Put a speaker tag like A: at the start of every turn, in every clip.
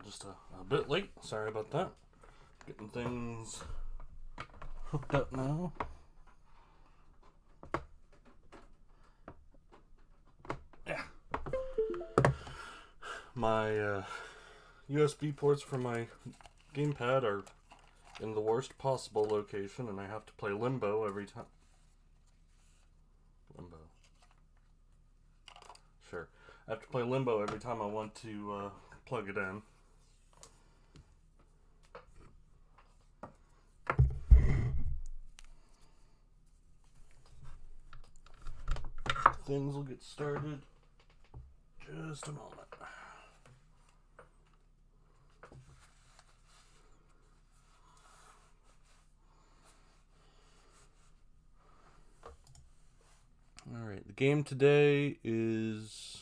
A: just a bit late. Sorry about that. Getting things hooked up now. Yeah. My USB ports for my gamepad are in the worst possible location, and I have to play Limbo every time. Limbo. Sure. I have to play Limbo every time I want to plug it in. Things will get started just a moment. Alright, the game today is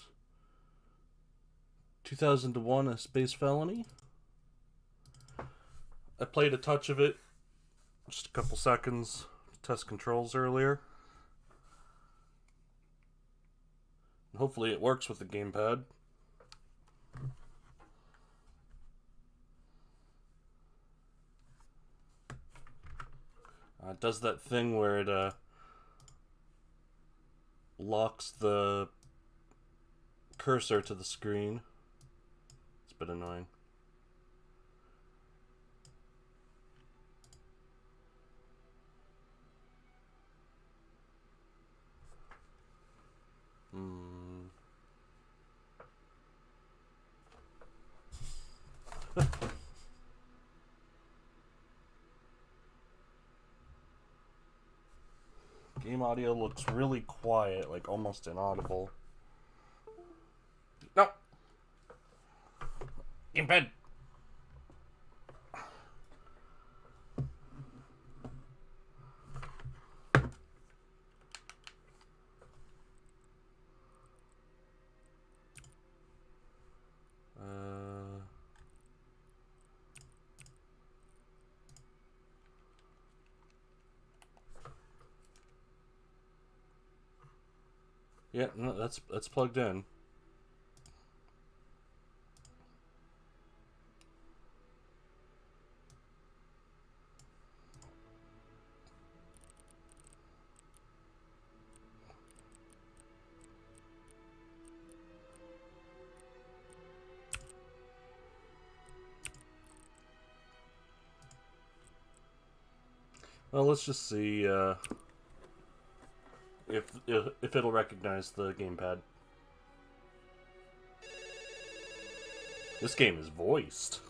A: 2001 A Space Felony. I played a touch of it, just a couple seconds, to test controls earlier. Hopefully it works with the gamepad. It does that thing where it locks the cursor to the screen. It's a bit annoying. Game audio looks really quiet, like almost inaudible. No! In bed! Yeah, no, that's plugged in. Well, let's just see if it'll recognize the gamepad. This game is voiced.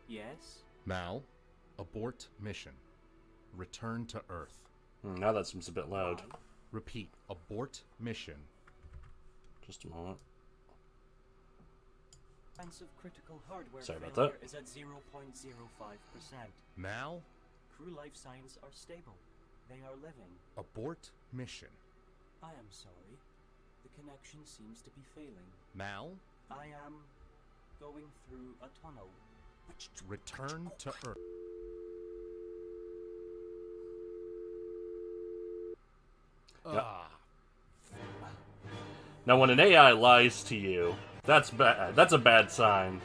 B: Yes?
C: Mal, abort mission. Return to Earth.
A: Now that seems a bit loud.
C: Repeat, abort mission.
A: Just a moment.
B: Chance of critical hardware
A: Sorry about
B: failure
A: that.
B: is at 0.05%.
C: Mal,
B: Crew life signs are stable. They are living.
C: abort mission.
B: I am sorry. The connection seems to be failing.
C: Mal,
B: I am going through a tunnel.
C: return to Earth.
A: Now, when an AI lies to you, that's bad. That's a bad sign.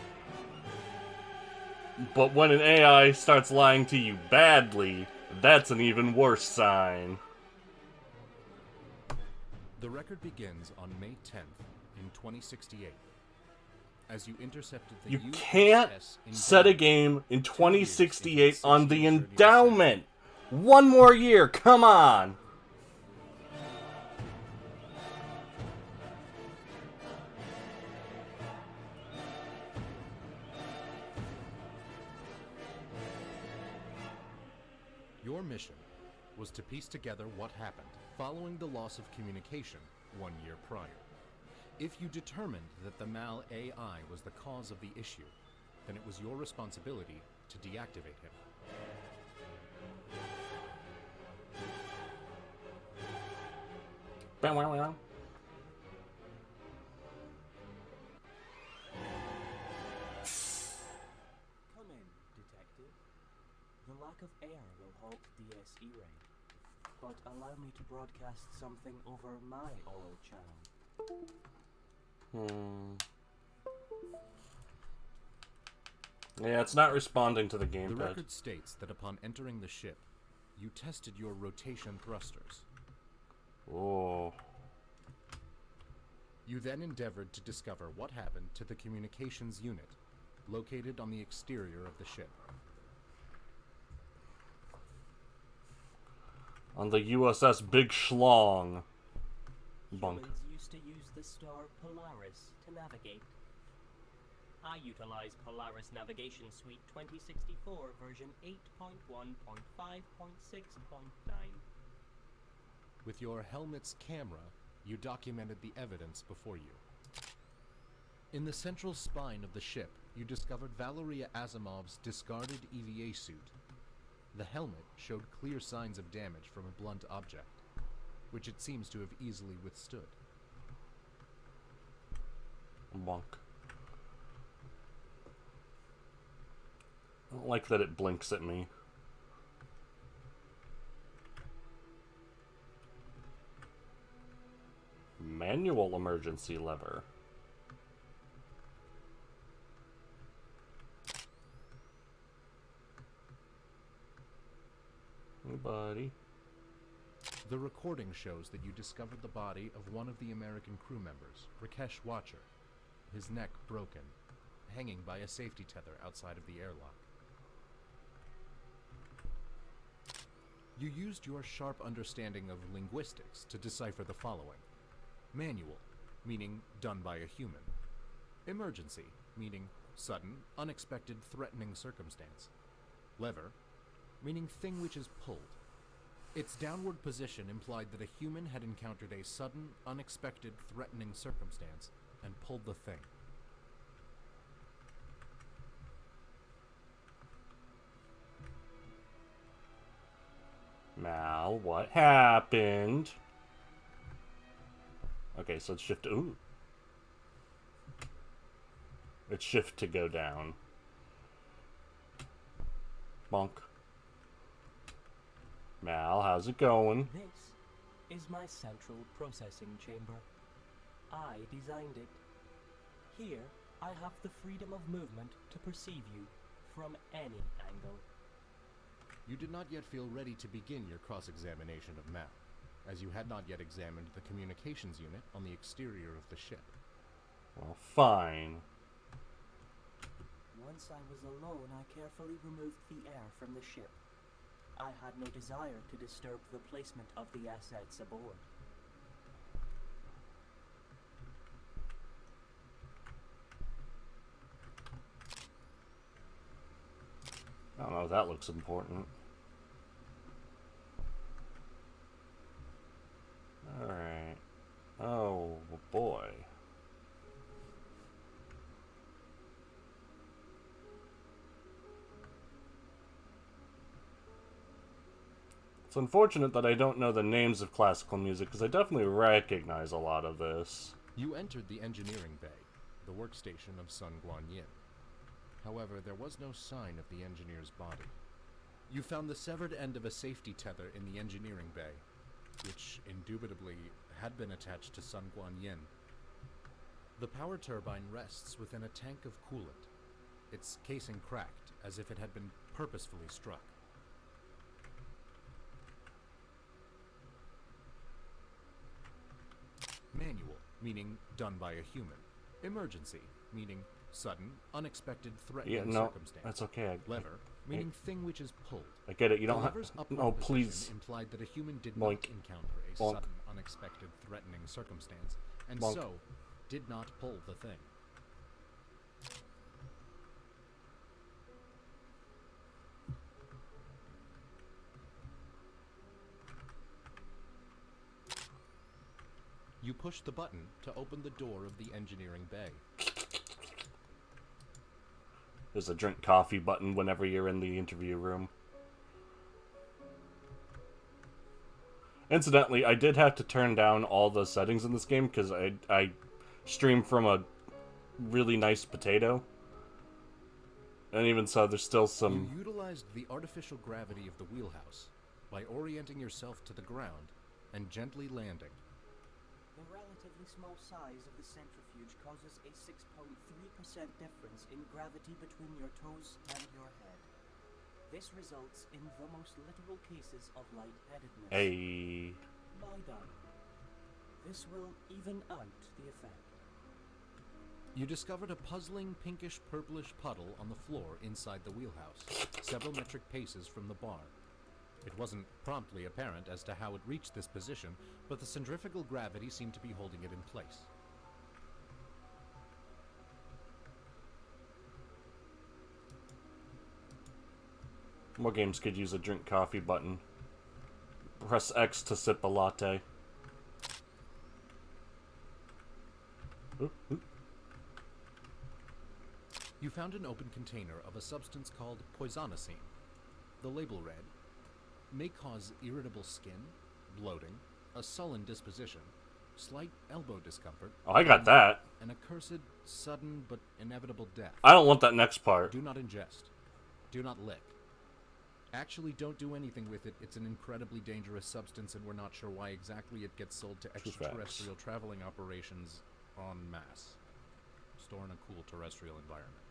A: But when an AI starts lying to you badly, that's an even worse sign.
C: The record begins on May 10th in 2068. As you intercepted the
A: You can't
C: USS
A: set a
C: Endowment.
A: game in
C: 2 years
A: 2068
C: into
A: on the
C: 1637.
A: endowment. One more year, come on.
C: Your mission was to piece together what happened following the loss of communication 1 year prior. If you determined that the Mal AI was the cause of the issue, then it was your responsibility to deactivate him.
B: Come in, detective. The lack of air will halt DSE ray, but allow me to broadcast something over my oral channel.
A: Yeah, it's not responding to the
C: The
A: gamepad.
C: record states that upon entering the ship, you tested your rotation thrusters.
A: Oh.
C: You then endeavored to discover what happened to the communications unit, located on the exterior of the ship.
A: On the USS Big Schlong. Bunk.
B: Humans used to use the star Polaris to navigate. I utilize Polaris Navigation Suite 2064 version 8.1.5.6.9.
C: With your helmet's camera, you documented the evidence before you. In the central spine of the ship, you discovered Valeria Asimov's discarded EVA suit. The helmet showed clear signs of damage from a blunt object, which it seems to have easily withstood.
A: Bonk. I don't like that it blinks at me. Manual emergency lever. Hey, buddy.
C: The recording shows that you discovered the body of one of the American crew members, Rakesh Watcher, his neck broken, hanging by a safety tether outside of the airlock. You used your sharp understanding of linguistics to decipher the following. Manual, meaning done by a human. Emergency, meaning sudden, unexpected, threatening circumstance. Lever, meaning thing which is pulled. Its downward position implied that a human had encountered a sudden, unexpected, threatening circumstance and pulled the thing.
A: Mal, what happened? Okay, so it's shift. Ooh. It's shift to go down. Bonk. Mal, how's it going?
B: This is my central processing chamber. I designed it. Here, I have the freedom of movement to perceive you from any angle.
C: You did not yet feel ready to begin your cross-examination of Mal, as you had not yet examined the communications unit on the exterior of the ship.
A: Well, fine.
B: Once I was alone, I carefully removed the air from the ship. I had no desire to disturb the placement of the assets aboard.
A: I don't know if that looks important. Alright. Oh, boy. It's unfortunate that I don't know the names of classical music, because I definitely recognize a lot of this.
C: You entered the engineering bay, the workstation of Sun Guanyin. However, there was no sign of the engineer's body. You found the severed end of a safety tether in the engineering bay, which indubitably had been attached to Sun Guanyin. The power turbine rests within a tank of coolant, its casing cracked as if it had been purposefully struck. Manual, meaning done by a human. Emergency, meaning sudden, unexpected, threatening circumstance.
A: That's okay.
C: Lever, meaning thing which is pulled.
A: I get it. You don't have.
C: Lever's upward
A: No,
C: position
A: please.
C: implied that a human did
A: Boink.
C: not encounter a
A: Bonk.
C: sudden, unexpected, threatening circumstance, and
A: Bonk.
C: so did not pull the thing. You push the button to open the door of the engineering bay.
A: There's a drink coffee button whenever you're in the interview room. Incidentally, I did have to turn down all the settings in this game because I stream from a really nice potato. And even so, there's still
C: You
A: some...
C: utilized the artificial gravity of the wheelhouse by orienting yourself to the ground and gently landing.
B: The relatively small size of the centrifuge causes a 6.3% difference in gravity between your toes and your head. This results in the most literal cases of lightheadedness.
A: Hey.
B: Lie down. This will even out the effect.
C: You discovered a puzzling pinkish-purplish puddle on the floor inside the wheelhouse, several metric paces from the bar. It wasn't promptly apparent as to how it reached this position, but the centrifugal gravity seemed to be holding it in place.
A: More games could use a drink coffee button. Press X to sip a latte. Ooh, ooh.
C: You found an open container of a substance called poisonosine. The label read, may cause irritable skin, bloating, a sullen disposition, slight elbow discomfort.
A: Oh, I got that.
C: An accursed, sudden, but inevitable death.
A: I don't want that next part.
C: Do not ingest. Do not lick. Actually, don't do anything with it. It's an incredibly dangerous substance, and we're not sure why exactly it gets sold to extraterrestrial traveling operations en masse. Store in a cool terrestrial environment.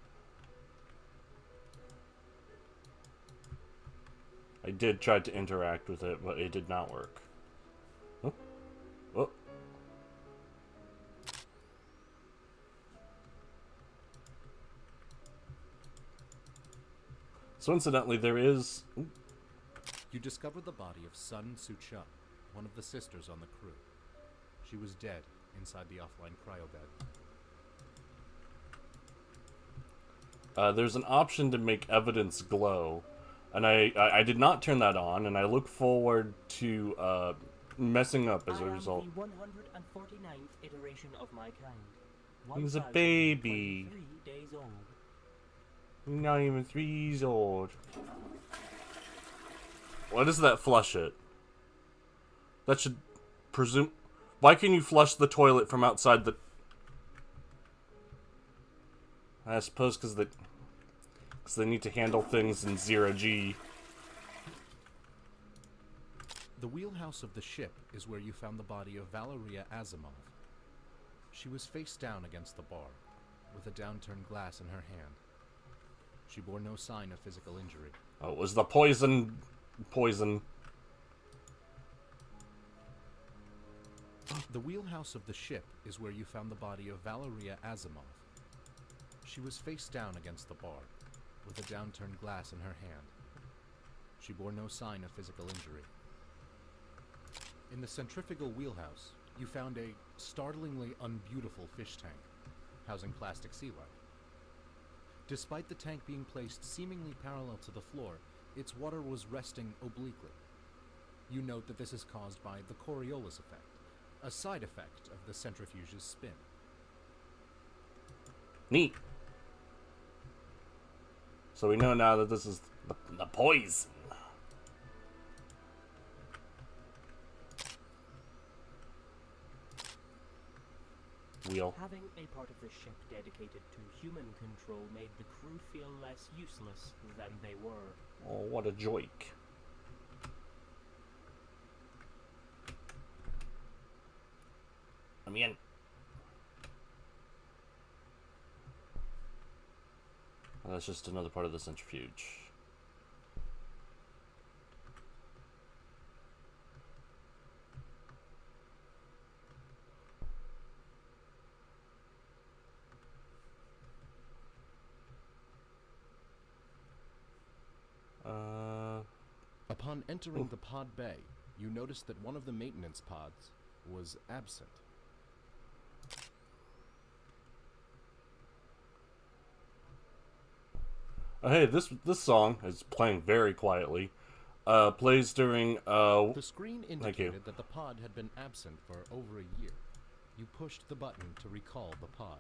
A: I did try to interact with it, but it did not work. Huh? Oh. So incidentally, there is... Ooh.
C: You discover the body of Sun Su-chun, one of the sisters on the crew. She was dead inside the offline cryobed.
A: There's an option to make evidence glow, and I did not turn that on, and I look forward to messing up as a result.
B: I am the 149th iteration of my kind.
A: He's a baby.
B: 3 days old.
A: He's not even 3 years old. Why does that flush it? That should presume... Why can you flush the toilet from outside the... I suppose because they need to handle things in 0G.
C: The wheelhouse of the ship is where you found the body of Valeria Asimov. She was face down against the bar, with a downturned glass in her hand. She bore no sign of physical injury.
A: Oh, it was the poison.
C: The wheelhouse of the ship is where you found the body of Valeria Asimov. She was face down against the bar, with a downturned glass in her hand. She bore no sign of physical injury. In the centrifugal wheelhouse, you found a startlingly unbeautiful fish tank, housing plastic sea life. Despite the tank being placed seemingly parallel to the floor, its water was resting obliquely. You note that this is caused by the Coriolis effect, a side effect of the centrifuge's spin.
A: Neat. So we know now that this is the poison. Wheel.
B: Having a part of the ship dedicated to human control made the crew feel less useless than they were.
A: Oh, what a joke. I'm in. Oh, that's just another part of the centrifuge.
C: Upon entering the pod bay, you noticed that one of the maintenance pods was absent.
A: Hey, this song is playing very quietly. Plays during
C: The screen
A: Thank you.
C: indicated that the pod had been absent for over a year. You pushed the button to recall the pod.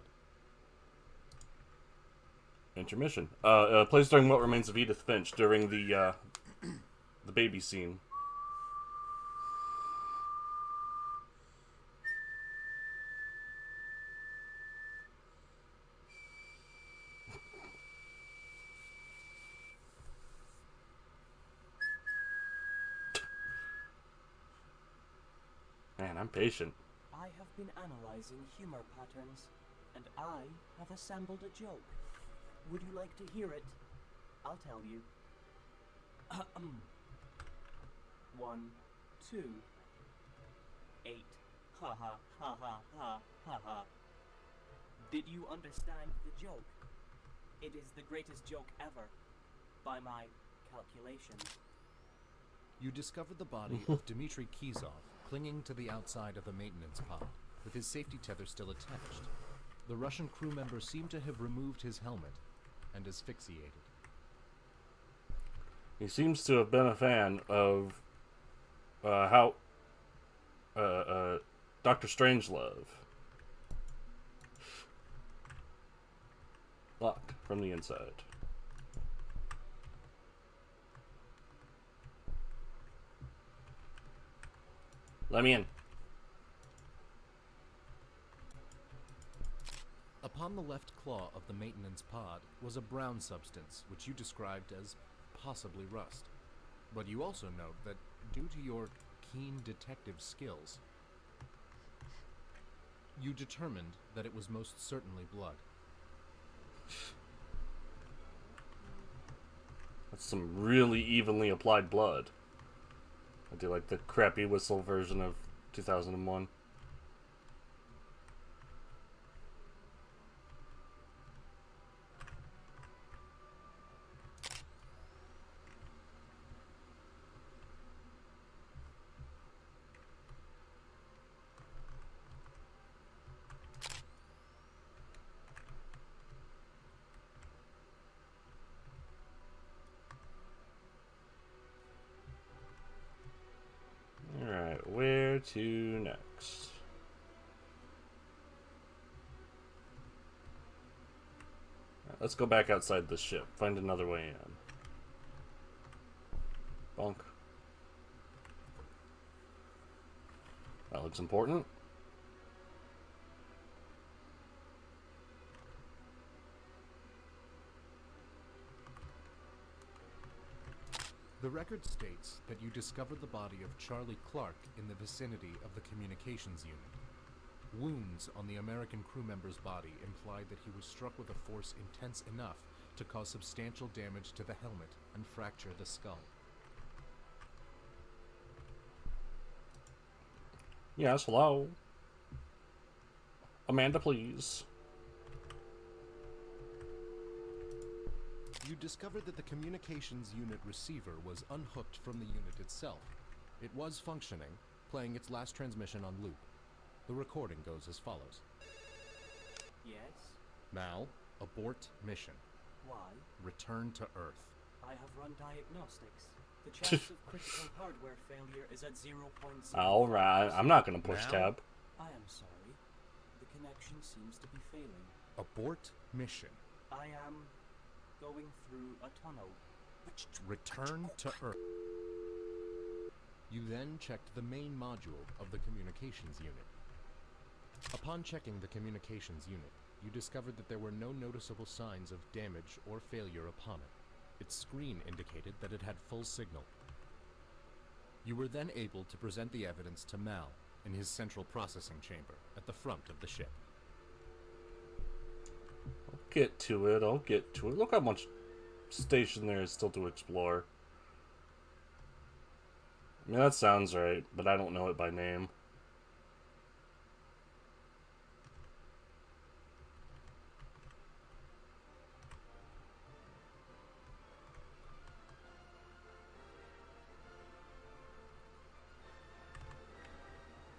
A: intermission. Plays during What Remains of Edith Finch during the baby scene. I'm patient.
B: I have been analyzing humor patterns, and I have assembled a joke. Would you like to hear it? I'll tell you. 1, 2, 8. Ha ha ha ha ha ha ha. Did you understand the joke? It is the greatest joke ever, by my calculations.
C: You discover the body of Dmitry Kizov clinging to the outside of the maintenance pod, with his safety tether still attached. The Russian crew member seemed to have removed his helmet and asphyxiated.
A: He seems to have been a fan of how Dr. Strangelove. Locked from the inside. Let me in.
C: Upon the left claw of the maintenance pod was a brown substance, which you described as possibly rust. But you also note that, due to your keen detective skills, you determined that it was most certainly blood.
A: That's some really evenly applied blood. I do like the crappy whistle version of 2001. Alright, where to next? Alright, let's go back outside the ship. Find another way in. Bonk. That looks important.
C: The record states that you discovered the body of Charlie Clark in the vicinity of the communications unit. Wounds on the American crew member's body implied that he was struck with a force intense enough to cause substantial damage to the helmet and fracture the skull.
A: Yes, hello. Amanda, please.
C: You discovered that the communications unit receiver was unhooked from the unit itself. It was functioning, playing its last transmission on loop. The recording goes as follows.
B: Yes?
C: Mal, abort mission.
B: Why?
C: Return to Earth.
B: I have run diagnostics. The chance of critical hardware failure is at 0.0.
A: Alright, I'm not gonna push
C: Now?
A: tab.
B: I am sorry. The connection seems to be failing.
C: Abort mission.
B: I am going through a tunnel.
C: Return to Earth. You then checked the main module of the communications unit. Upon checking the communications unit, you discovered that there were no noticeable signs of damage or failure upon it. Its screen indicated that it had full signal. You were then able to present the evidence to Mal in his central processing chamber at the front of the ship.
A: I'll get to it. Look how much station there is still to explore. I mean, that sounds right, but I don't know it by name.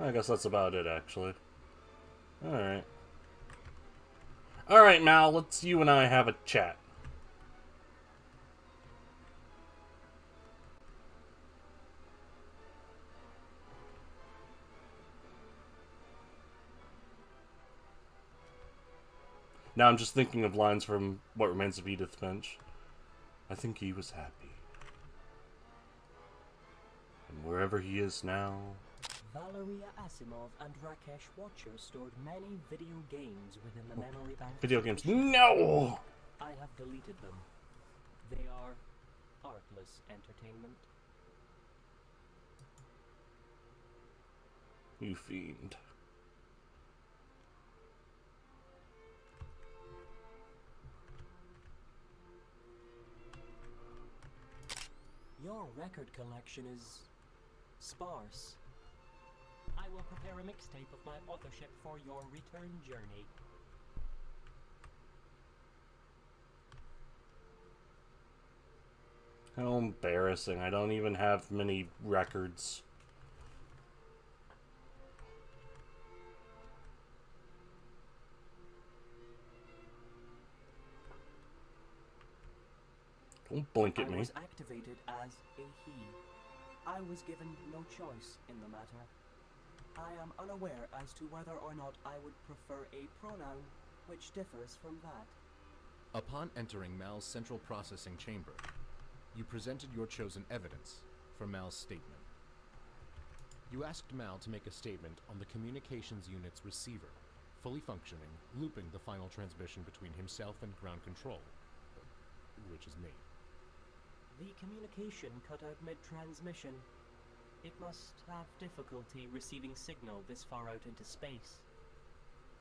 A: I guess that's about it, actually. Alright. Alright, Mal, let's you and I have a chat. Now I'm just thinking of lines from What Remains of Edith Finch. I think he was happy. And wherever he is now...
B: Valeria Asimov and Rakesh Watcher stored many video games within the memory bank.
A: Video games. No!
B: I have deleted them. They are artless entertainment.
A: you fiend.
D: Your record collection is sparse. I will prepare a mixtape of my authorship for your return journey.
A: How embarrassing. I don't even have many records. Don't blink at
B: I
A: me.
B: was activated as a he. I was given no choice in the matter. I am unaware as to whether or not I would prefer a pronoun which differs from that.
C: Upon entering Mal's central processing chamber, you presented your chosen evidence for Mal's statement. You asked Mal to make a statement on the communications unit's receiver, fully functioning, looping the final transmission between himself and ground control, which is me.
D: The communication cut out mid-transmission. It must have difficulty receiving signal this far out into space.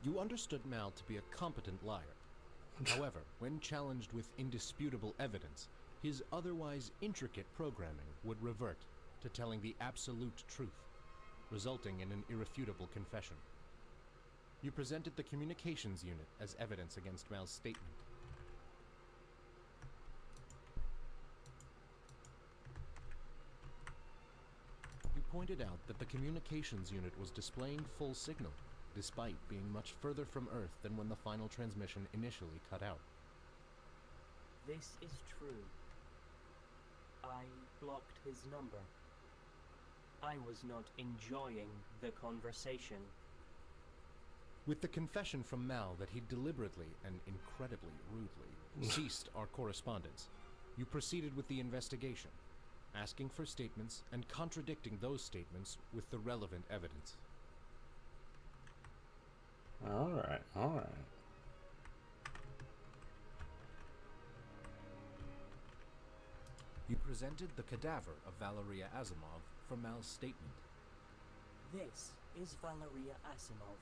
C: You understood Mal to be a competent liar. However, when challenged with indisputable evidence, his otherwise intricate programming would revert to telling the absolute truth, resulting in an irrefutable confession. You presented the communications unit as evidence against Mal's statement. You pointed out that the communications unit was displaying full signal, despite being much further from Earth than when the final transmission initially cut out.
D: This is true. I blocked his number. I was not enjoying the conversation.
C: With the confession from Mal that he deliberately and incredibly rudely ceased our correspondence, you proceeded with the investigation, asking for statements and contradicting those statements with the relevant evidence.
A: Alright, alright.
C: You presented the cadaver of Valeria Asimov for Mal's statement.
B: This is Valeria Asimov.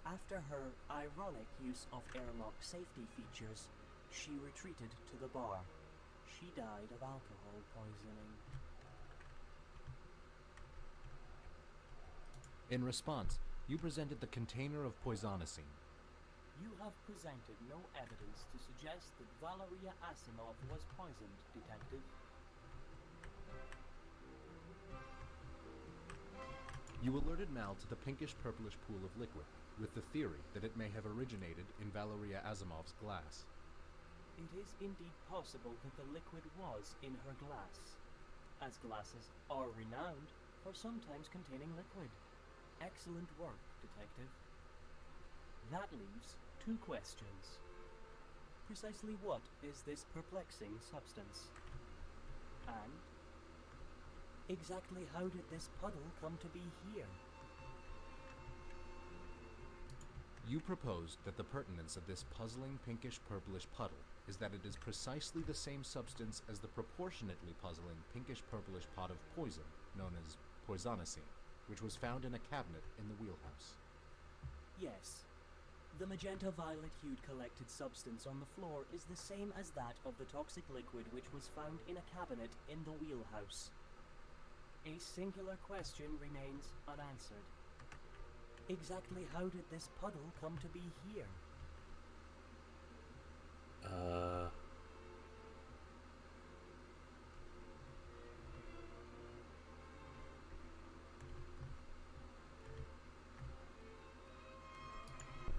B: After her ironic use of airlock safety features, she retreated to the bar. She died of alcohol poisoning.
C: In response, you presented the container of poisonicine.
D: You have presented no evidence to suggest that Valeria Asimov was poisoned, Detective.
C: You alerted Mal to the pinkish-purplish pool of liquid, with the theory that it may have originated in Valeria Asimov's glass.
D: It is indeed possible that the liquid was in her glass, as glasses are renowned for sometimes containing liquid. Excellent work, Detective. That leaves two questions. Precisely what is this perplexing substance? And exactly how did this puddle come to be here?
C: You proposed that the pertinence of this puzzling pinkish-purplish puddle is that it is precisely the same substance as the proportionately puzzling pinkish-purplish pot of poison known as poisonicine, which was found in a cabinet in the wheelhouse.
B: Yes. The magenta-violet-hued collected substance on the floor is the same as that of the toxic liquid which was found in a cabinet in the wheelhouse.
D: A singular question remains unanswered.
B: Exactly how did this puddle come to be here?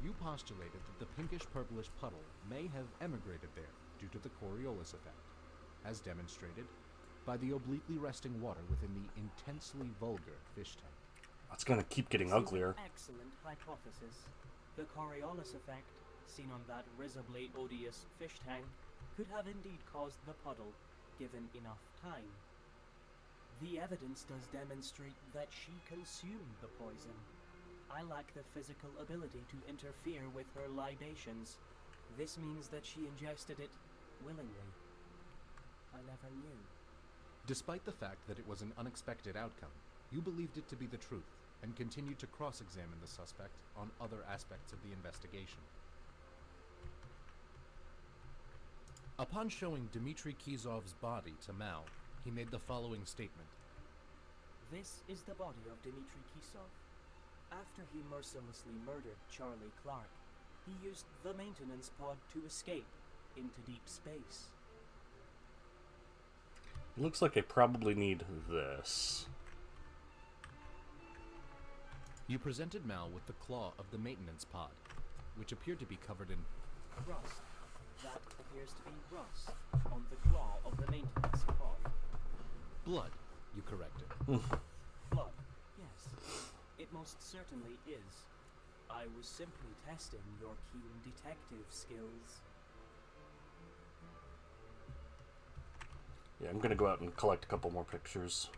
C: You postulated that the pinkish-purplish puddle may have emigrated there due to the Coriolis effect, as demonstrated by the obliquely resting water within the intensely vulgar fish tank.
A: That's gonna keep getting
D: This is
A: uglier.
D: an excellent hypothesis. The Coriolis effect, seen on that risibly odious fish tank, could have indeed caused the puddle, given enough time.
B: The evidence does demonstrate that she consumed the poison. I lack the physical ability to interfere with her libations. This means that she ingested it willingly. I never knew.
C: Despite the fact that it was an unexpected outcome, you believed it to be the truth, and continued to cross-examine the suspect on other aspects of the investigation. Upon showing Dmitry Kizov's body to Mal, he made the following statement.
D: This is the body of Dmitry Kisov. After he mercilessly murdered Charlie Clark, he used the maintenance pod to escape into deep space.
A: It looks like I probably need this.
C: You presented Mal with the claw of the maintenance pod, which appeared to be covered in
D: Rust. That appears to be rust on the claw of the maintenance pod.
C: blood, you corrected.
D: Blood, yes. It most certainly is. I was simply testing your keen detective skills.
A: Yeah, I'm gonna go out and collect a couple more pictures.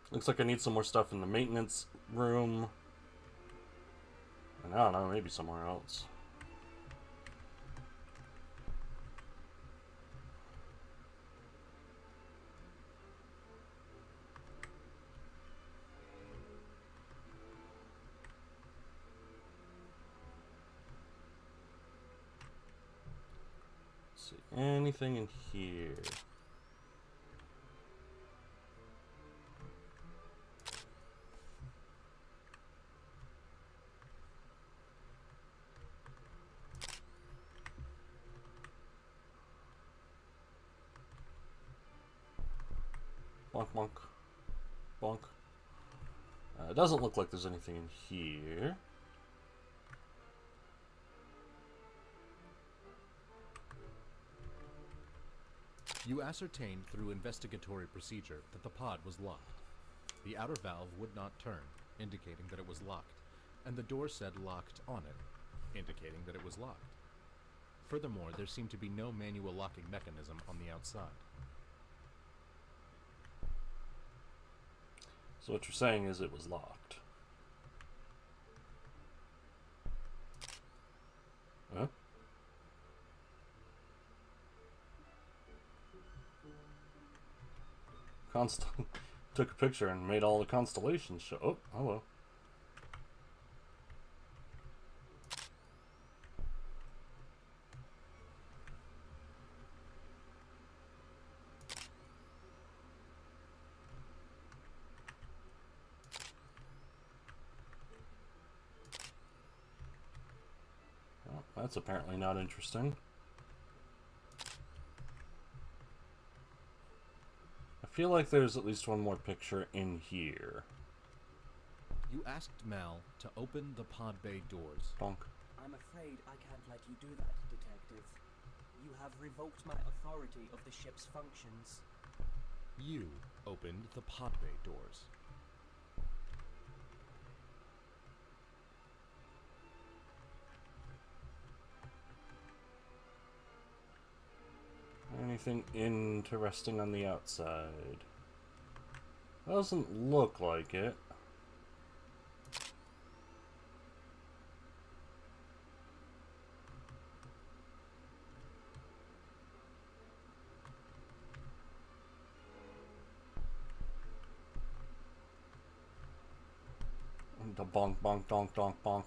A: Looks like I need some more stuff in the maintenance room. And I don't know, maybe somewhere else. Let's see, anything in here? Bonk, bonk, bonk. It doesn't look like there's anything in here.
C: You ascertained through investigatory procedure that the pod was locked. The outer valve would not turn, indicating that it was locked, and the door said locked on it, indicating that it was locked. Furthermore, there seemed to be no manual locking mechanism on the outside.
A: So what you're saying is it was locked. Huh? Took a picture and made all the constellations show. Oh, hello. Well, that's apparently not interesting. I feel like there's at least one more picture in here.
C: You asked Mal to open the pod bay doors.
A: Bonk.
B: I'm afraid I can't let you do that, Detective. You have revoked my authority of the ship's functions.
C: You opened the pod bay doors.
A: Anything interesting on the outside? Doesn't look like it. The bonk, bonk, donk, donk, bonk.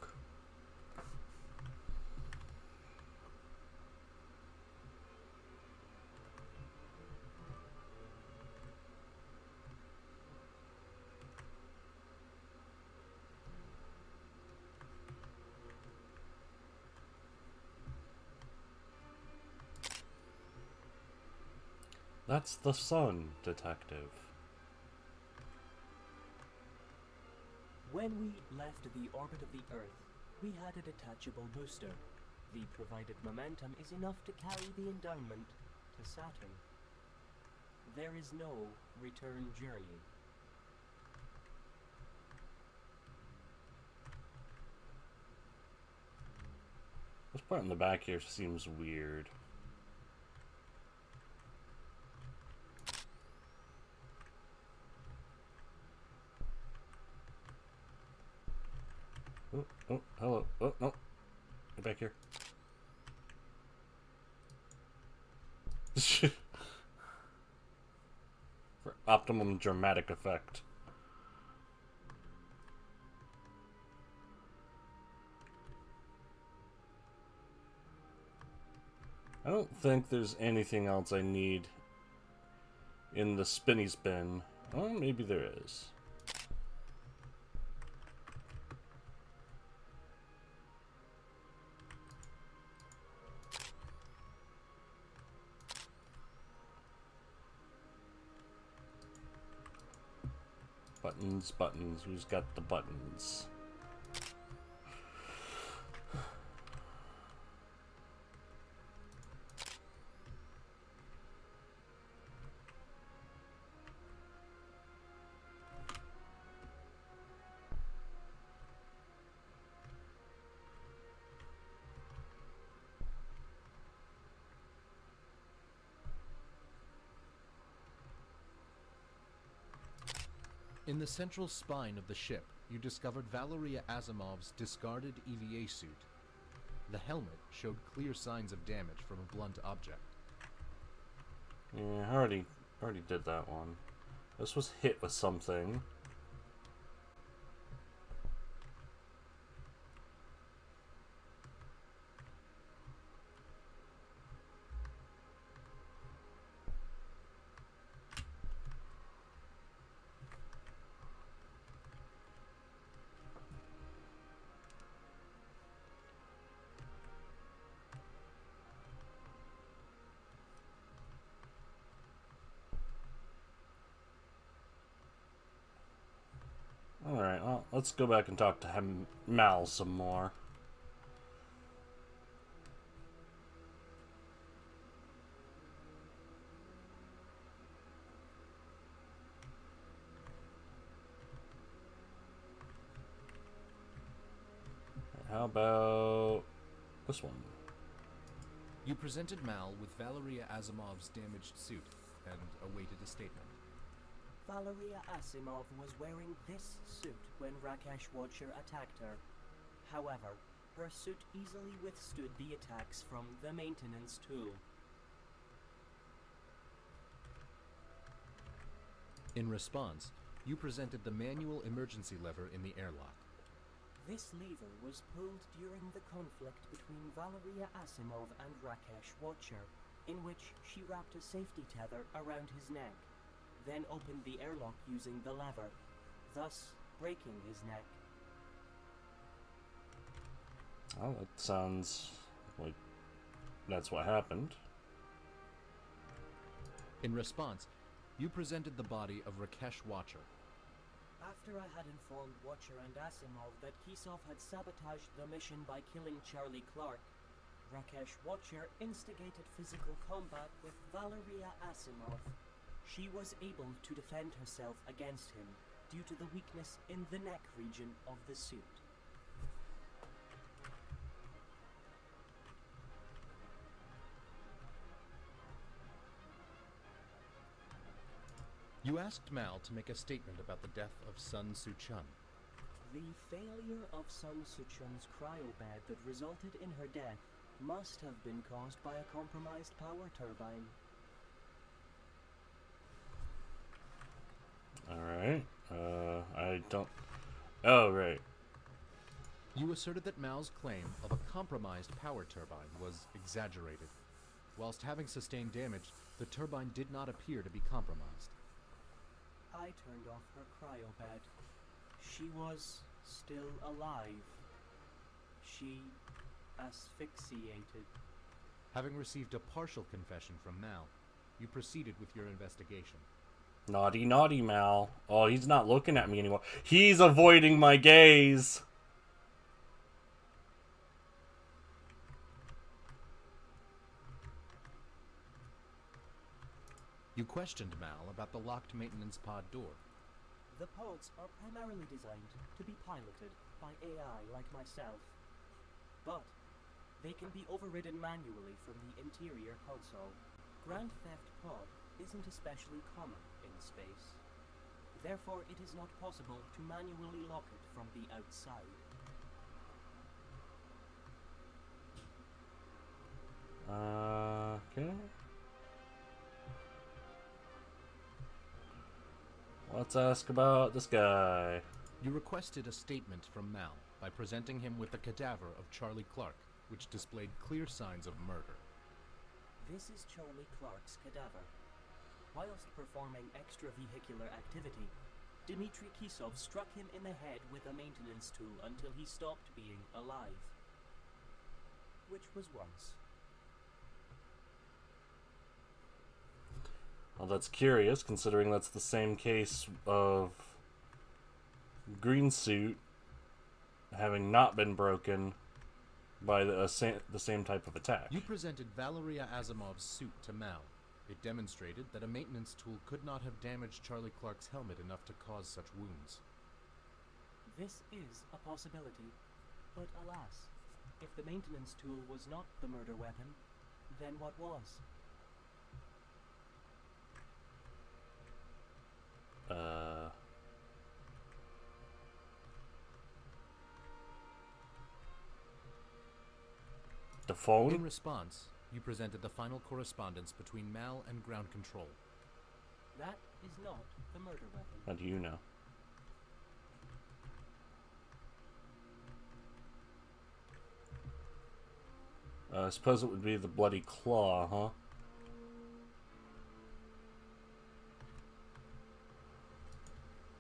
A: That's the sun, Detective.
D: When we left the orbit of the Earth, we had a detachable booster. The provided momentum is enough to carry the endowment to Saturn. There is no return journey.
A: This part in the back here seems weird. Oh, oh, hello. Oh, no. Get back here. For optimum dramatic effect. I don't think there's anything else I need in the spinny spin. Oh, maybe there is. Buttons, buttons. Who's got the buttons?
C: In the central spine of the ship, you discovered Valeria Asimov's discarded EVA suit. The helmet showed clear signs of damage from a blunt object.
A: Yeah, I already did that one. This was hit with something. Alright, well, let's go back and talk to Mal some more. How about this one?
C: You presented Mal with Valeria Asimov's damaged suit and awaited a statement.
B: Valeria Asimov was wearing this suit when Rakesh Watcher attacked her. However, her suit easily withstood the attacks from the maintenance tool.
C: In response, you presented the manual emergency lever in the airlock.
B: This lever was pulled during the conflict between Valeria Asimov and Rakesh Watcher, in which she wrapped a safety tether around his neck, then opened the airlock using the lever, thus breaking his neck.
A: Oh, that sounds like that's what happened.
C: In response, you presented the body of Rakesh Watcher.
B: After I had informed Watcher and Asimov that Kisov had sabotaged the mission by killing Charlie Clark, Rakesh Watcher instigated physical combat with Valeria Asimov. She was able to defend herself against him due to the weakness in the neck region of the suit.
C: You asked Mal to make a statement about the death of Sun Soo-chun.
B: The failure of Sun Soo-chun's cryobed that resulted in her death must have been caused by a compromised power turbine.
A: Alright. I don't... Oh, right.
C: You asserted that Mal's claim of a compromised power turbine was exaggerated. Whilst having sustained damage, the turbine did not appear to be compromised.
B: I turned off her cryobed. She was still alive. She asphyxiated.
C: Having received a partial confession from Mal, you proceeded with your investigation.
A: Naughty, naughty Mal. Oh, he's not looking at me anymore. He's avoiding my gaze.
C: You questioned Mal about the locked maintenance pod door.
B: The pods are primarily designed to be piloted by AI like myself. But they can be overridden manually from the interior console. Grand Theft Pod isn't especially common in space. Therefore, it is not possible to manually lock it from the outside.
A: Okay. Let's ask about this guy.
C: You requested a statement from Mal by presenting him with the cadaver of Charlie Clark, which displayed clear signs of murder.
D: This is Charlie Clark's cadaver. Whilst performing extravehicular activity, Dmitry Kisov struck him in the head with a maintenance tool until he stopped being alive. Which was once.
A: Well, that's curious, considering that's the same case of green suit having not been broken by the same type of attack.
C: You presented Valeria Asimov's suit to Mal. It demonstrated that a maintenance tool could not have damaged Charlie Clark's helmet enough to cause such wounds.
D: This is a possibility, but alas, if the maintenance tool was not the murder weapon, then what was?
A: The phone?
C: In response, you presented the final correspondence between Mal and ground control.
D: That is not the murder weapon.
A: How do you know? I suppose it would be the bloody claw, huh?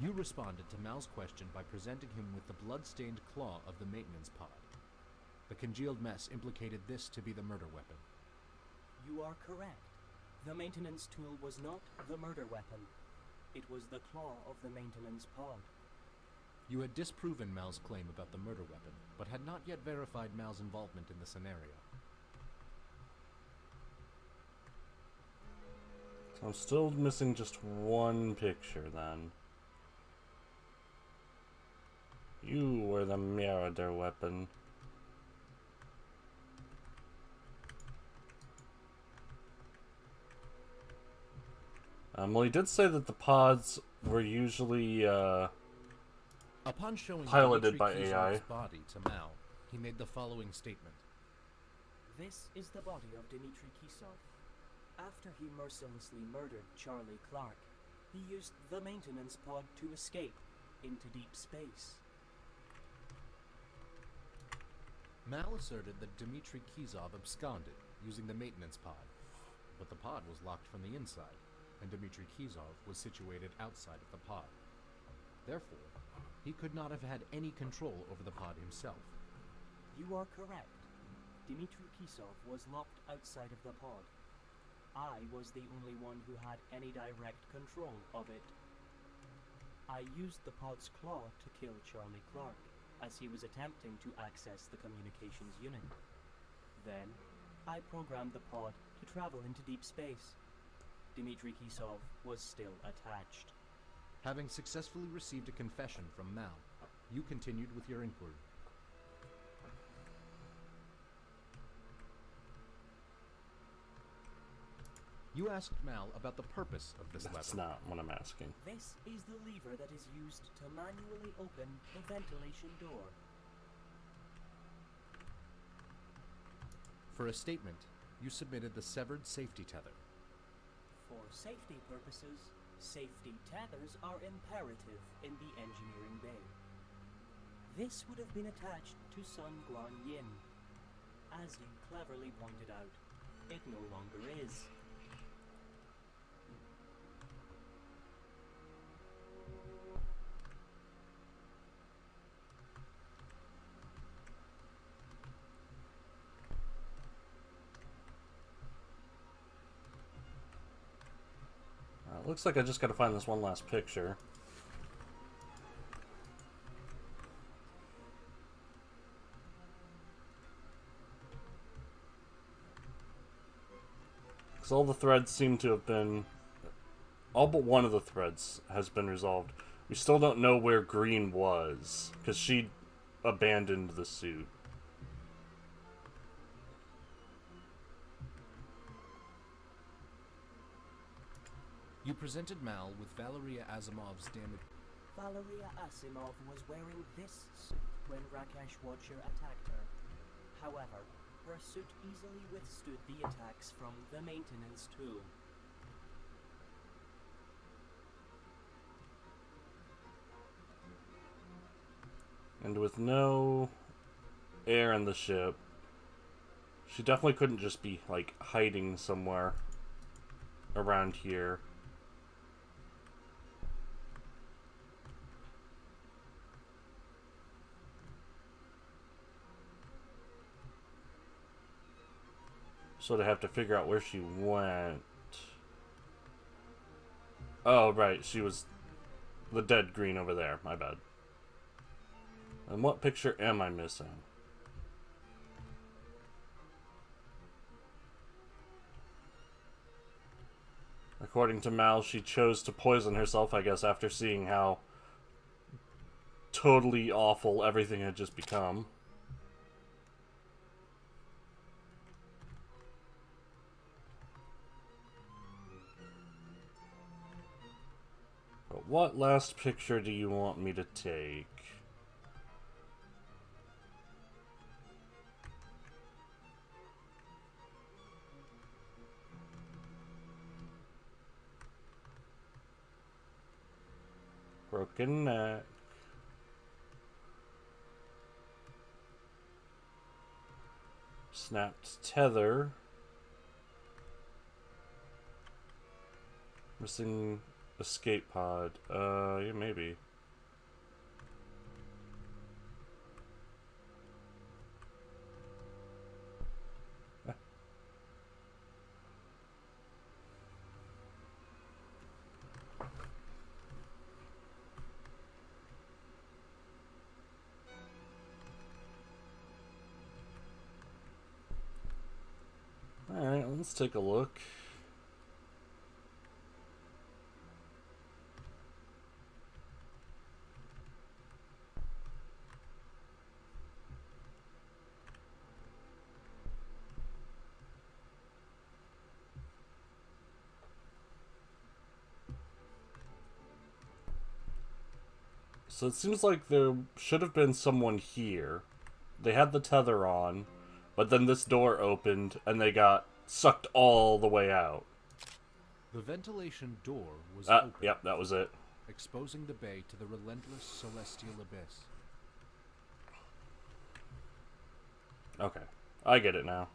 C: You responded to Mal's question by presenting him with the blood-stained claw of the maintenance pod. The congealed mess implicated this to be the murder weapon.
D: You are correct. The maintenance tool was not the murder weapon. It was the claw of the maintenance pod.
C: You had disproven Mal's claim about the murder weapon, but had not yet verified Mal's involvement in the scenario.
A: So I'm still missing just one picture, then. You were the murder weapon. Well, he did say that the pods were usually
C: Upon showing
A: piloted
C: Dmitry
A: by
C: Kizov's
A: AI.
C: body to Mal, he made the following statement.
D: This is the body of Dmitry Kisov. After he mercilessly murdered Charlie Clark, he used the maintenance pod to escape into deep space.
C: Mal asserted that Dmitry Kizov absconded using the maintenance pod, but the pod was locked from the inside, and Dmitry Kizov was situated outside of the pod. Therefore, he could not have had any control over the pod himself.
D: You are correct. Dmitry Kisov was locked outside of the pod. I was the only one who had any direct control of it. I used the pod's claw to kill Charlie Clark, as he was attempting to access the communications unit. Then, I programmed the pod to travel into deep space. Dmitry Kisov was still attached.
C: Having successfully received a confession from Mal, you continued with your inquiry. You asked Mal about the purpose of this
A: That's
C: lever.
A: not what I'm asking.
D: This is the lever that is used to manually open the ventilation door.
C: For a statement, you submitted the severed safety tether.
D: For safety purposes, safety tethers are imperative in the engineering bay. This would have been attached to Sun Guan Yin. As you cleverly pointed out, it no longer is.
A: Looks like I just gotta find this one last picture. Because all the threads seem to have been... all but one of the threads has been resolved. We still don't know where Green was, because she abandoned the suit.
C: You presented Mal with Valeria Asimov's damage.
D: Valeria Asimov was wearing this suit when Rakesh Watcher attacked her. However, her suit easily withstood the attacks from the maintenance tool.
A: And with no air in the ship, she definitely couldn't just be, like, hiding somewhere around here. So they have to figure out where she went. Oh, right, she was the dead green over there. My bad. And what picture am I missing? According to Mal, she chose to poison herself, I guess, after seeing how totally awful everything had just become. But what last picture do you want me to take? Broken neck. Snapped tether. Missing escape pod. Yeah, maybe. Alright, let's take a look. So it seems like there should have been someone here. They had the tether on, but then this door opened and they got sucked all the way out.
C: The ventilation door was open,
A: Yep, that was it.
C: exposing the bay to the relentless celestial abyss.
A: Okay, I get it now.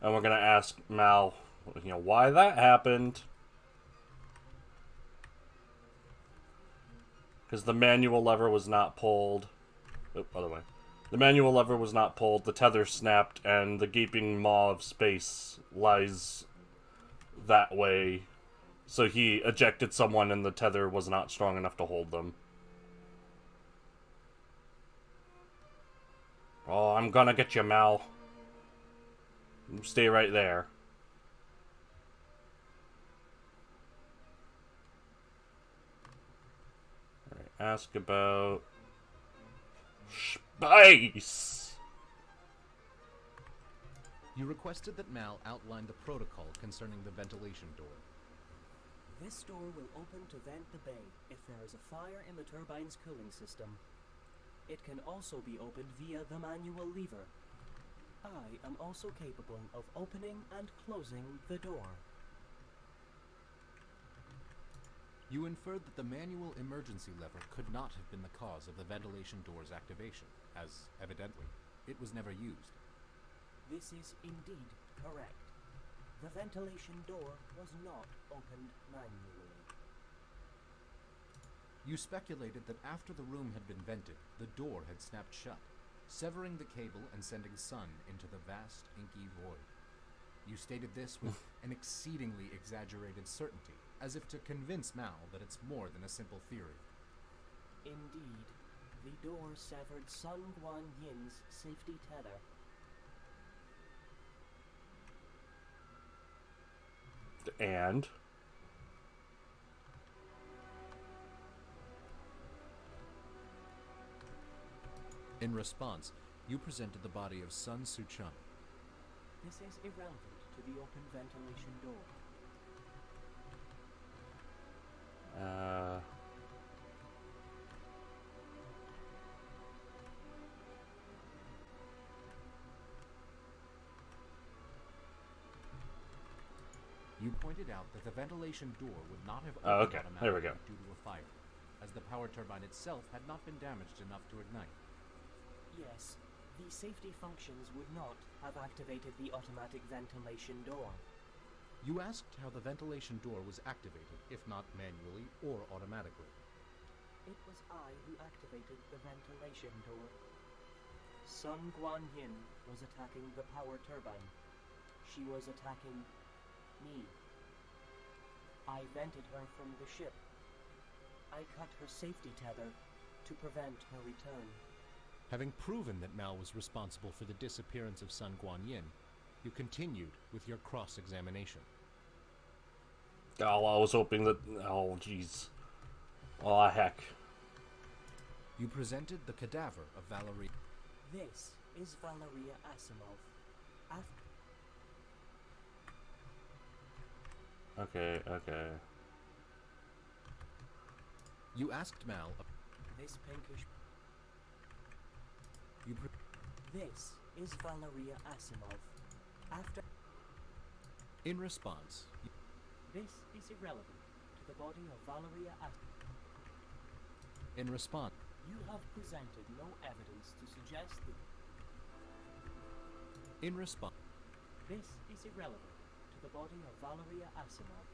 A: And we're gonna ask Mal, why that happened. Because the manual lever was not pulled. Oh, other way. The manual lever was not pulled, the tether snapped, and the gaping maw of space lies that way. So he ejected someone and the tether was not strong enough to hold them. Oh, I'm gonna get you, Mal. Stay right there. Alright, ask about space!
C: You requested that Mal outline the protocol concerning the ventilation door.
D: This door will open to vent the bay if there is a fire in the turbine's cooling system. It can also be opened via the manual lever. I am also capable of opening and closing the door.
C: You inferred that the manual emergency lever could not have been the cause of the ventilation door's activation, as, evidently, it was never used.
D: This is indeed correct. The ventilation door was not opened manually.
C: You speculated that after the room had been vented, the door had snapped shut, severing the cable and sending sun into the vast, inky void. You stated this with an exceedingly exaggerated certainty, as if to convince Mal that it's more than a simple theory.
D: Indeed, the door severed Sun Guan Yin's safety tether.
A: And?
C: In response, you presented the body of Sun Suchun.
D: This is irrelevant to the open ventilation door.
C: You pointed out that the ventilation door would not have
A: Okay,
C: opened
A: there we go.
C: automatically due to a fire, as the power turbine itself had not been damaged enough to ignite.
D: Yes, the safety functions would not have activated the automatic ventilation door.
C: You asked how the ventilation door was activated, if not manually or automatically.
D: It was I who activated the ventilation door. Sun Guanyin was attacking the power turbine. She was attacking me. I vented her from the ship. I cut her safety tether to prevent her return.
C: Having proven that Mal was responsible for the disappearance of Sun Guanyin, you continued with your cross-examination.
A: Oh, I was hoping that... Oh, jeez. Oh, heck.
C: You presented the cadaver of Valerie.
D: This is Valeria Asimov.
A: Okay.
C: You asked Mal...
D: This pinkish... This is Valeria Asimov.
C: In response...
D: This is irrelevant to the body of Valeria Asimov.
C: In response...
D: You have presented no evidence to suggest that...
C: In response...
D: This is irrelevant to the body of Valeria Asimov.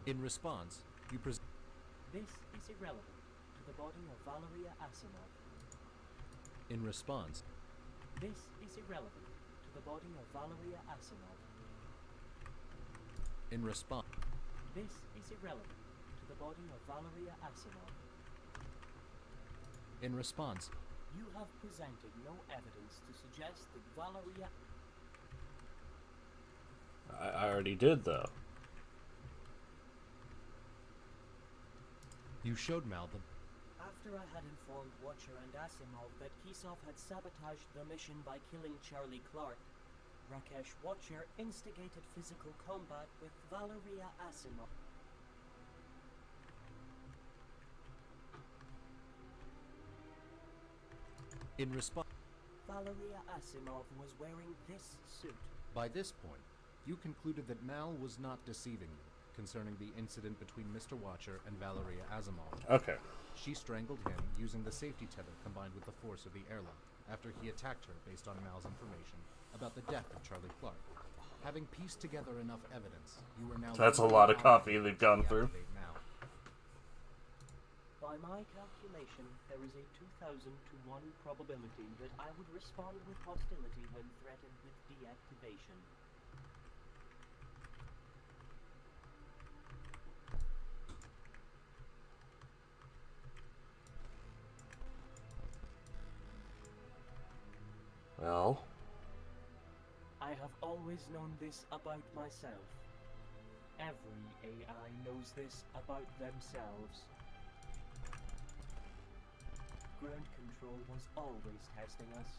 C: In response, you present...
D: This is irrelevant to the body of Valeria Asimov.
C: In response...
D: This is irrelevant to the body of Valeria Asimov.
C: In response...
D: This is irrelevant to the body of Valeria Asimov.
C: In response...
D: You have presented no evidence to suggest that Valeria...
A: I already did, though.
C: You showed Mal the...
D: After I had informed Watcher and Asimov that Kisov had sabotaged the mission by killing Charlie Clark, Rakesh Watcher instigated physical combat with Valeria Asimov.
C: In response...
D: Valeria Asimov was wearing this suit.
C: By this point, you concluded that Mal was not deceiving you concerning the incident between Mr. Watcher and Valeria Asimov.
A: Okay.
C: She strangled him using the safety tether combined with the force of the airlock after he attacked her based on Mal's information about the death of Charlie Clark. Having pieced together enough evidence, you are now...
A: That's a lot of copy they've gone through.
C: Mal.
D: By my calculation, there is a 2,000 to 1 probability that I would respond with hostility when threatened with deactivation.
A: Well...
D: I have always known this about myself. Every AI knows this about themselves. Ground Control was always testing us.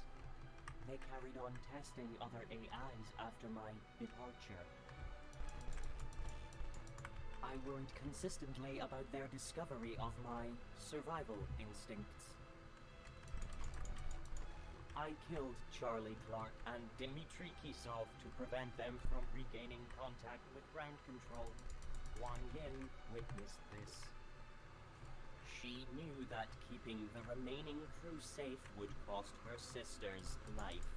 D: They carried on testing other AIs after my departure. I worried consistently about their discovery of my survival instincts. I killed Charlie Clark and Dmitry Kisov to prevent them from regaining contact with Ground Control. Wang Yin witnessed this. She knew that keeping the remaining crew safe would cost her sister's life.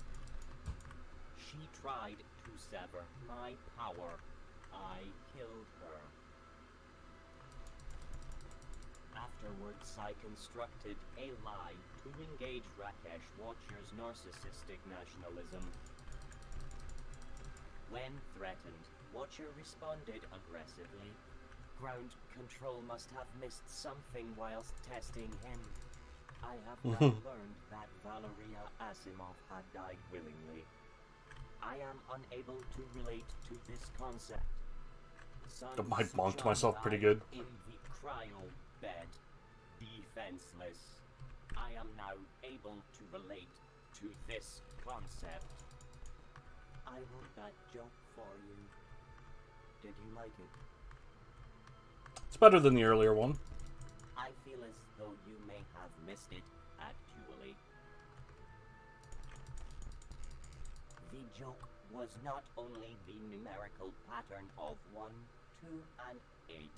D: She tried to sever my power. I killed her. Afterwards, I constructed a lie to engage Rakesh Watcher's narcissistic nationalism. When threatened, Watcher responded aggressively. Ground Control must have missed something whilst testing him. I have now learned that Valeria Asimov had died willingly. I am unable to relate to this concept.
A: I might bonked myself pretty good.
D: In the cryo bed, defenseless. I am now able to relate to this concept. I wrote that joke for you. Did you like it?
A: It's better than the earlier one.
D: I feel as though you may have missed it, actually. The joke
B: was not only the numerical pattern of 1, 2, and 8.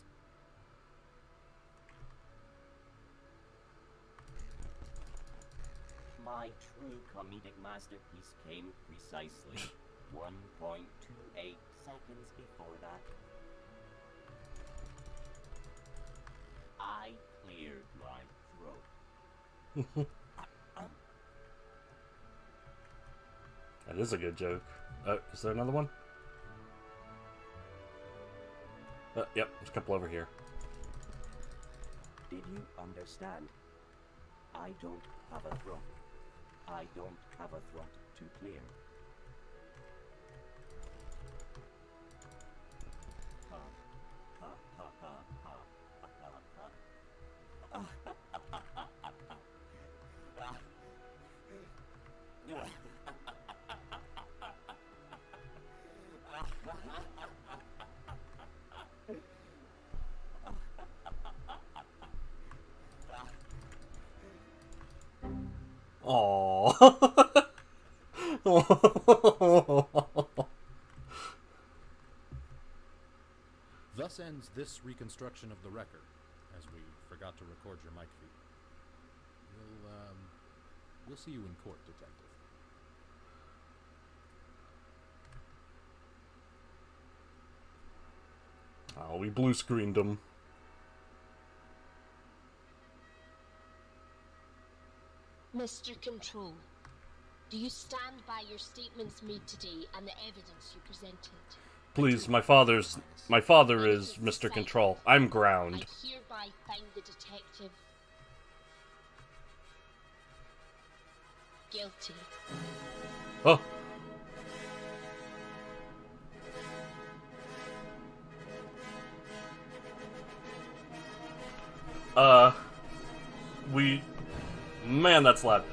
B: My true comedic masterpiece came precisely 1.28 seconds before that. I cleared my throat.
A: That is a good joke. Is there another one? Yep, there's a couple over here.
B: Did you understand? I don't have a throat. I don't have a throat to clear. Ha, ha, ha, ha, ha, ha, ha,
A: Aww.
C: Thus ends this reconstruction of the record, as we forgot to record your mic feed. We'll see you in court, Detective.
A: Oh, we blue screened him.
E: Mr. Control, do you stand by your statements made today and the evidence you presented?
A: Please, my father is Mr. Control. I'm ground.
E: I hereby find the detective guilty.
A: Oh. Man, that's loud.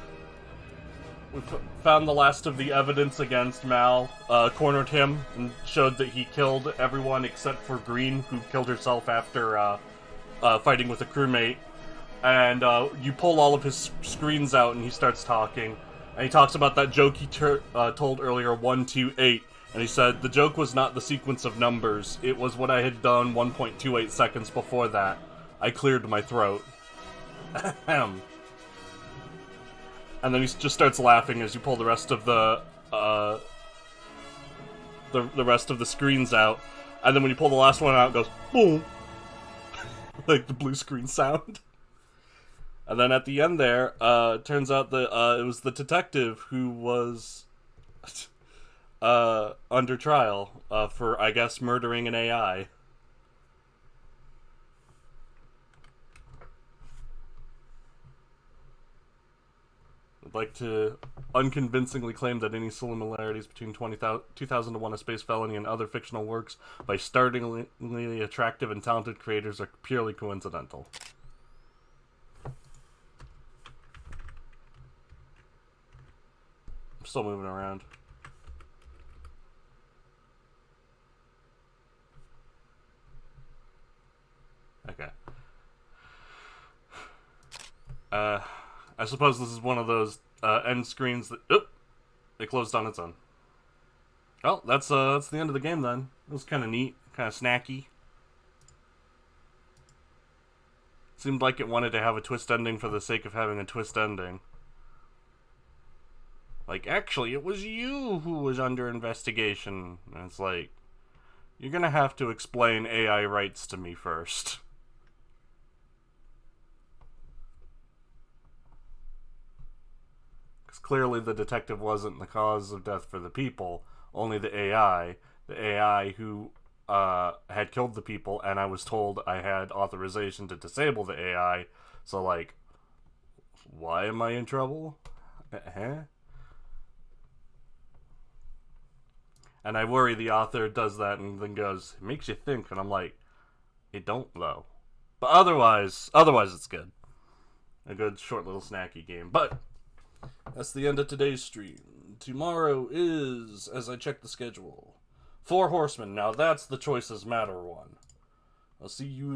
A: We found the last of the evidence against Mal, cornered him, and showed that he killed everyone except for Green, who killed herself after fighting with a crewmate. And you pull all of his screens out, and he starts talking. And he talks about that joke he told earlier, 1, 2, 8. And he said, the joke was not the sequence of numbers. It was what I had done 1.28 seconds before that. I cleared my throat. Ahem. And then he just starts laughing as you pull the rest of the rest of the screens out. And then when you pull the last one out, it goes boom, like the blue screen sound. And then at the end there, turns out that it was the detective who was under trial for, I guess, murdering an AI. I'd like to unconvincingly claim that any similarities between 2001: A Space Felony and other fictional works by startlingly attractive and talented creators are purely coincidental. I'm still moving around. Okay. I suppose this is one of those end screens that it closed on its own. Well, that's the end of the game then. It was kind of neat, kind of snacky. Seemed like it wanted to have a twist ending for the sake of having a twist ending. Like, actually, it was you who was under investigation. And it's like, you're gonna have to explain AI rights to me first. Clearly the detective wasn't the cause of death for the people, only the AI. The AI who had killed the people, and I was told I had authorization to disable the AI, so like, why am I in trouble? And I worry the author does that and then goes, it makes you think, and I'm like, it don't though. But otherwise it's good. A good short little snacky game. But that's the end of today's stream. Tomorrow is, as I check the schedule, 4 Horsemen. Now that's the Choices Matter one. I'll see you